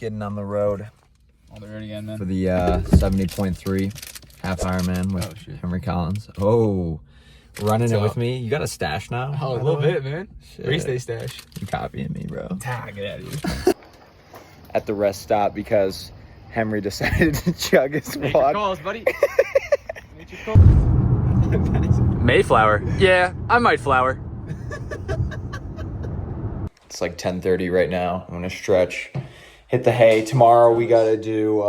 getting on the road. On the road again, man. For the 70.3 half Ironman with Henry Collins. Oh, running it with me. You got a stash now? Oh, a little bit, man. Race day stash. You copying me, bro. Get out of here. At the rest stop because Henry decided to chug his water. Calls, buddy. Mayflower. Yeah, I might flower. It's like 10:30 right now. I'm gonna stretch, hit the hay. Tomorrow we gotta do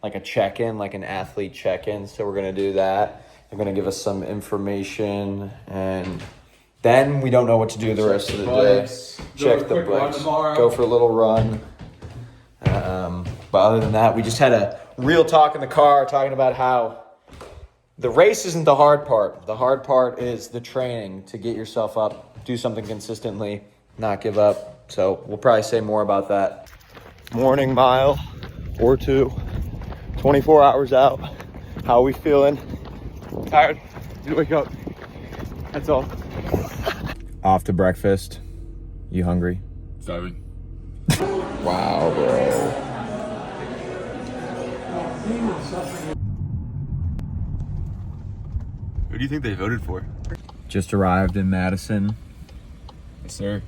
like a check-in, like an athlete check-in. So we're gonna do that. They're gonna give us some information, and then we don't know what to do the rest of the day. Check the bikes. Go for a little run. But other than that, we just had a real talk in the car, talking about how the race isn't the hard part. The hard part is the training to get yourself up, do something consistently, not give up. So we'll probably say more about that. Morning mile or two, 24 hours out. How are we feeling? Tired. Need to wake up. That's all. Off to breakfast. You hungry? Starving. Wow, bro. Who do you think they voted for? Just arrived in Madison. Yes, sir.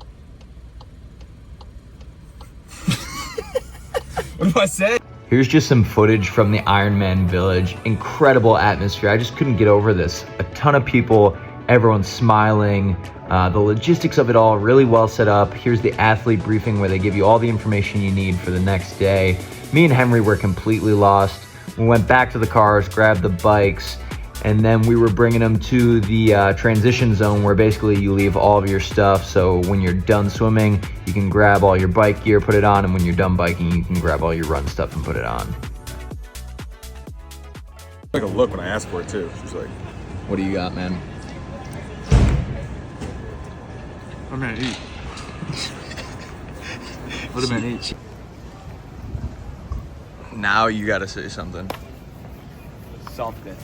What do I say? Here's just some footage from the Ironman Village. Incredible atmosphere. I just couldn't get over this. A ton of people, everyone's smiling. The logistics of it all really well set up. Here's the athlete briefing where they give you all the information you need for the next day. Me and Henry were completely lost. We went back to the cars, grabbed the bikes, and then we were bringing them to the transition zone where basically you leave all of your stuff. So when you're done swimming, you can grab all your bike gear, put it on, and when you're done biking, you can grab all your run stuff and put it on. Like a look when I asked for it too. She's like, What do you got, man? I'm gonna eat. What am I gonna eat? Now you gotta say something. Something.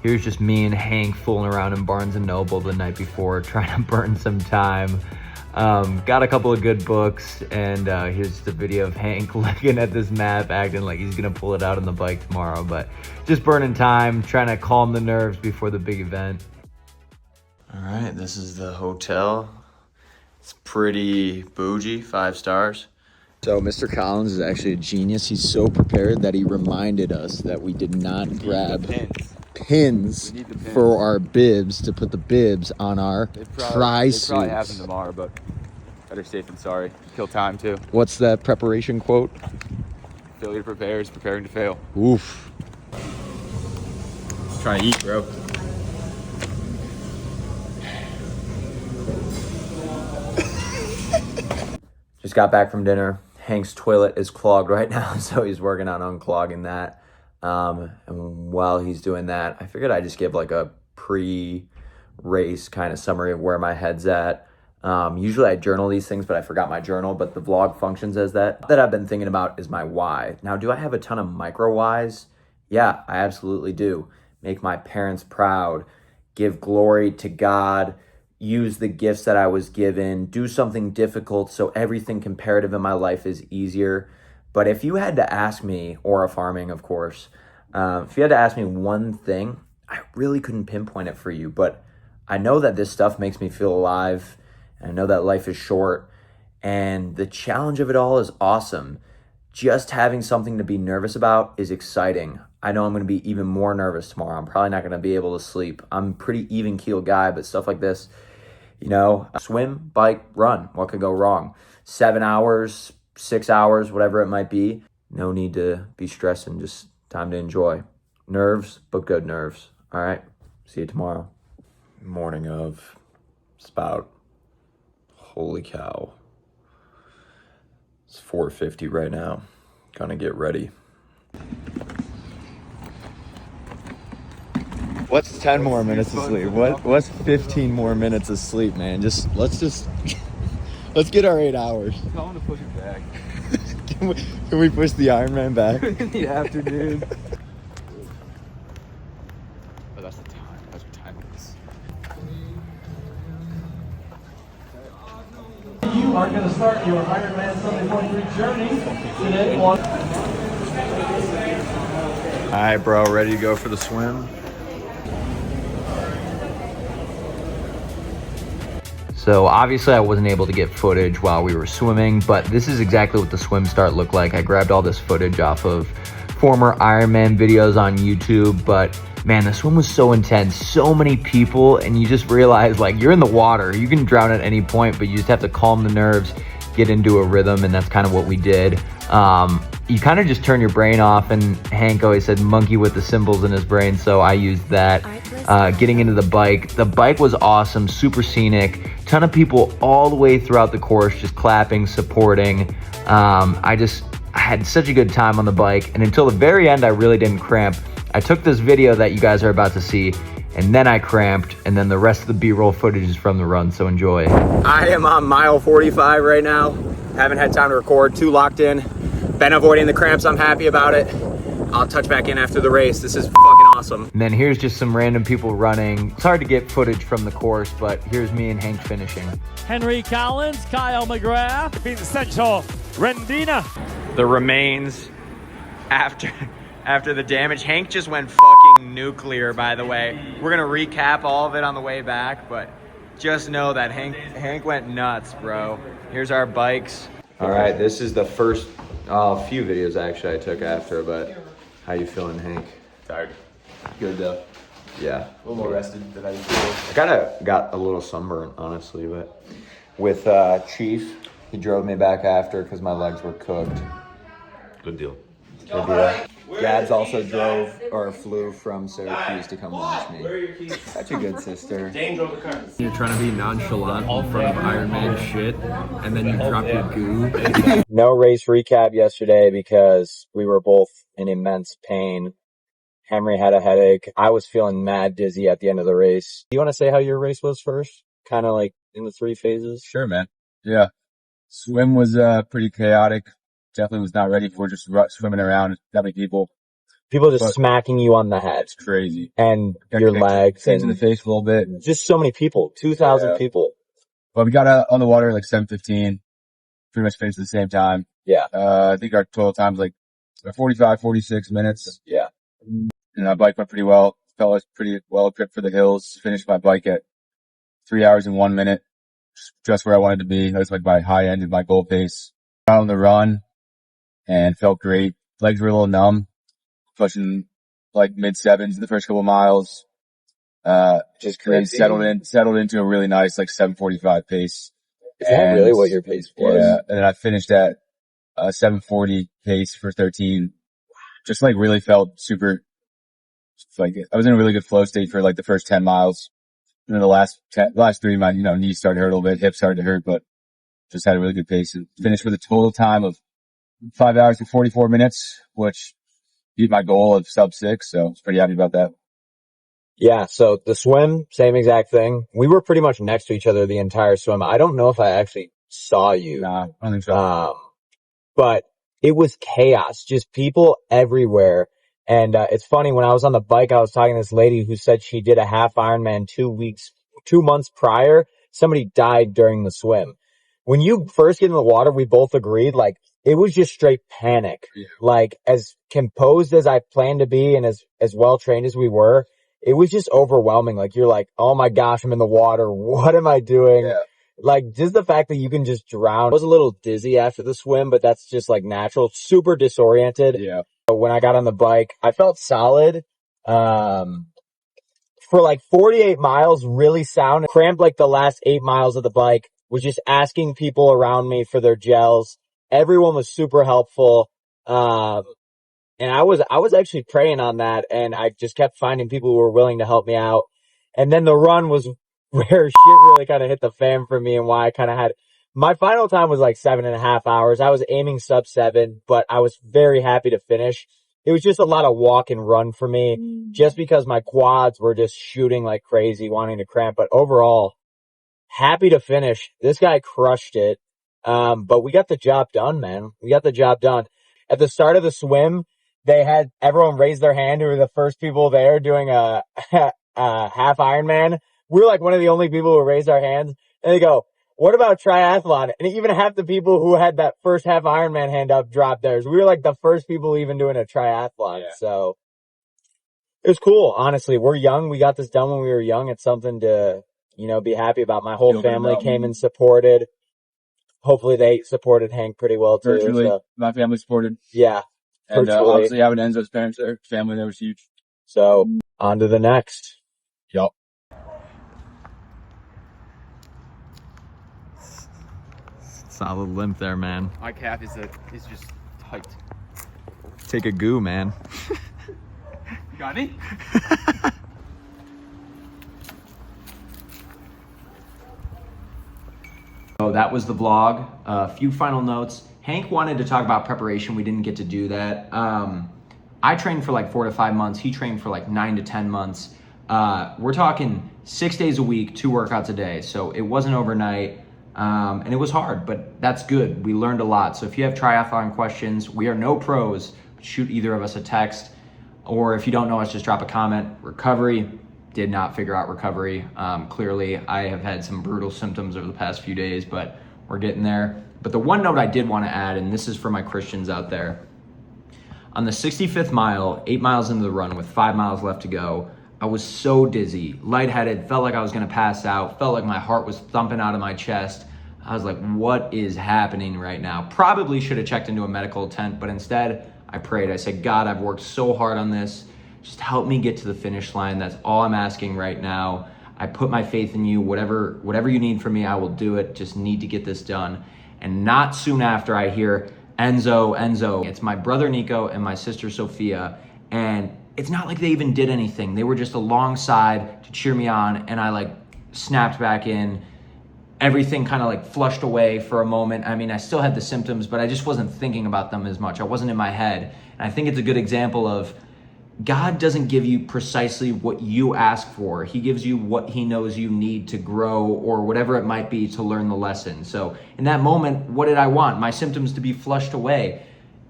Here's just me and Hank fooling around in Barnes & Noble the night before, trying to burn some time. Got a couple of good books, and here's just a video of Hank looking at this map, acting like he's gonna pull it out on the bike tomorrow, but just burning time, trying to calm the nerves before the big event. All right, this is the hotel. It's pretty bougie, 5 stars. So Mr. Collins is actually a genius. He's so prepared that he reminded us that we did not grab pins for our bibs to put the bibs on our tri-suits. They probably have them tomorrow, but better safe than sorry. Kill time too. What's that preparation quote? Failure to prepare is preparing to fail. Oof. Trying to eat, bro. Just got back from dinner. Hank's toilet is clogged right now, so he's working on unclogging that. And while he's doing that, I figured I'd just give like a pre-race kind of summary of where my head's at. Usually I journal these things, but I forgot my journal, but the vlog functions as that. That I've been thinking about is my why. Now, do I have a ton of micro whys? Yeah, I absolutely do. Make my parents proud, give glory to God, use the gifts that I was given, do something difficult so everything comparative in my life is easier. But if you had to ask me, or a farming, of course, if you had to ask me one thing, I really couldn't pinpoint it for you. But I know that this stuff makes me feel alive. And I know that life is short. And the challenge of it all is awesome. Just having something to be nervous about is exciting. I know I'm going to be even more nervous tomorrow. I'm probably not going to be able to sleep. I'm a pretty even keel guy, but stuff like this, you know, swim, bike, run. What could go wrong? 7 hours, 6 hours, whatever it might be. No need to be stressing, just time to enjoy. Nerves, but good nerves. All right, see you tomorrow. Morning of, it's about, holy cow. It's 4:50 right now. Gonna get ready. What's 10 more minutes of sleep? What's 15 more minutes of sleep, man? Let's let's get our 8 hours. I want to push it back. Can we push the Ironman back? In the afternoon. Oh, that's the time. That's what time it is. are going to start your Ironman Sunday 43 journey today. All right, bro, ready to go for the swim? So obviously I wasn't able to get footage while we were swimming, but this is exactly what the swim start looked like. I grabbed all this footage off of former Ironman videos on YouTube, but man, the swim was so intense, so many people, and you just realize like you're in the water, you can drown at any point, but you just have to calm the nerves, get into a rhythm, and that's kind of what we did. You kind of just turn your brain off, and Hank always said monkey with the symbols in his brain, so I used that. Getting into the bike was awesome, super scenic, ton of people all the way throughout the course, just clapping, supporting. I had such a good time on the bike, and until the very end I really didn't cramp. I took this video that you guys are about to see, and then I cramped, and then the rest of the B-roll footage is from the run, so enjoy. I am on mile 45 right now. Haven't had time to record, too locked in. Been avoiding the cramps, I'm happy about it. I'll touch back in after the race. This is fucking awesome. And then here's just some random people running. It's hard to get footage from the course, but here's me and Hank finishing. Henry Collins, Kyle McGrath, being the Central Rendina. The remains after the damage. Hank just went fucking nuclear, by the way. We're gonna recap all of it on the way back, but just know that Hank went nuts, bro. Here's our bikes. All right, this is the first few videos actually I took after, but how you feeling, Hank? Tired. Good though. Yeah. A little more rested than I used to. I kind of got a little sunburnt, honestly, but with Chief, he drove me back after because my legs were cooked. Good deal. Good deal. Gabs also drove or flew from Syracuse to come watch me. Such a good sister. You're trying to be nonchalant in front of Ironman shit, and then you drop your goo. No race recap yesterday because we were both in immense pain. Henry had a headache. I was feeling mad dizzy at the end of the race. You want to say how your race was first? Kind of like in the 3 phases? Sure, man. Yeah. Swim was pretty chaotic. Definitely was not ready for just swimming around that many people. People just smacking you on the head. It's crazy. And your legs. Things in the face a little bit. Just so many people. 2,000 people. But we got out on the water like 7:15. Pretty much finished at the same time. Yeah. I think our total time's like 45, 46 minutes. Yeah. And our bike went pretty well. Felt like pretty well equipped for the hills. Finished my bike at 3 hours and 1 minute. Just where I wanted to be. That was like my high end of my goal pace. Out on the run and felt great. Legs were a little numb. Pushing like mid-7s the first couple of miles. Just crazy. Settled into a really nice like 7:45 pace. Is that really what your pace was? Yeah. And then I finished at 7:40 pace for 13. Just like really felt super, like I was in a really good flow state for like the first 10 miles. And then the last 3, my, knees started to hurt a little bit, hips started to hurt, but just had a really good pace and finished with a total time of 5 hours and 44 minutes, which beat my goal of sub 6. So I was pretty happy about that. Yeah. So the swim, same exact thing. We were pretty much next to each other the entire swim. I don't know if I actually saw you. Nah, I don't think so. But it was chaos, just people everywhere. And it's funny, when I was on the bike, I was talking to this lady who said she did a half Ironman 2 months prior. Somebody died during the swim. When you first get in the water, we both agreed, like, it was just straight panic. Yeah. Like, as composed as I planned to be and as well trained as we were, it was just overwhelming. Like, you're like, oh my gosh, I'm in the water. What am I doing? Yeah. Like, just the fact that you can just drown. I was a little dizzy after the swim, but that's just like natural. Super disoriented. Yeah. But when I got on the bike, I felt solid. For like 48 miles, really sound. Cramped like the last 8 miles of the bike. Was just asking people around me for their gels. Everyone was super helpful. And I was actually praying on that, and I just kept finding people who were willing to help me out. And then the run was where shit really kind of hit the fan for me, and why I kind of had my final time was like 7.5 hours. I was aiming sub 7, but I was very happy to finish. It was just a lot of walk and run for me, just because my quads were just shooting like crazy, wanting to cramp. But overall, happy to finish. This guy crushed it. But we got the job done, man. We got the job done. At the start of the swim, they had everyone raise their hand who were the first people there doing a half Ironman. We were like one of the only people who raised our hands. And they go, what about triathlon? And even half the people who had that first half Ironman hand up dropped theirs. We were like the first people even doing a triathlon. Yeah. So it was cool. Honestly, we're young. We got this done when we were young. It's something to, be happy about. My whole Feel good family about. came and supported. Hopefully they supported Hank pretty well too. Virtually, So, my family supported. yeah. And Virtually. obviously having Enzo's parents there, family there was huge. So on to the next. Yup. Solid limp there, man. My calf is just tight. Take a goo, man. You got me? So that was the vlog. A few final notes. Hank wanted to talk about preparation. We didn't get to do that. I trained for like 4 to 5 months. He trained for like 9 to 10 months. We're talking 6 days a week, 2 workouts a day. So it wasn't overnight. And it was hard, but that's good. We learned a lot. So if you have triathlon questions, we are no pros. Shoot either of us a text. Or if you don't know us, just drop a comment. Recovery. Did not figure out recovery. Clearly, I have had some brutal symptoms over the past few days, but we're getting there. But the one note I did want to add, and this is for my Christians out there. On the 65th mile, 8 miles into the run with 5 miles left to go, I was so dizzy, lightheaded, felt like I was going to pass out, felt like my heart was thumping out of my chest. I was like, what is happening right now? Probably should have checked into a medical tent, but instead I prayed. I said, God, I've worked so hard on this. Just help me get to the finish line. That's all I'm asking right now. I put my faith in you. Whatever you need from me, I will do it. Just need to get this done. And not soon after, I hear Enzo. It's my brother Nico and my sister Sophia. And it's not like they even did anything. They were just alongside to cheer me on. And I like snapped back in. Everything kind of like flushed away for a moment. I mean, I still had the symptoms, but I just wasn't thinking about them as much. I wasn't in my head. And I think it's a good example of God doesn't give you precisely what you ask for. He gives you what he knows you need to grow or whatever it might be to learn the lesson. So in that moment, what did I want? My symptoms to be flushed away.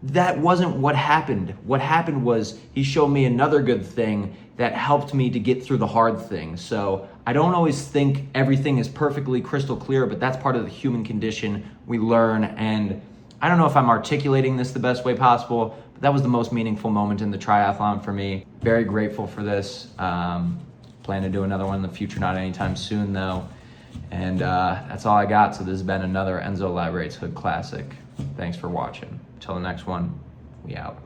That wasn't what happened. What happened was he showed me another good thing that helped me to get through the hard thing. So I don't always think everything is perfectly crystal clear, but that's part of the human condition. We learn, and I don't know if I'm articulating this the best way possible, but that was the most meaningful moment in the triathlon for me. Very grateful for this. Plan to do another one in the future, not anytime soon though. And that's all I got. So this has been another Enzo Elaborates Hood Classic. Thanks for watching. Until the next one, we out.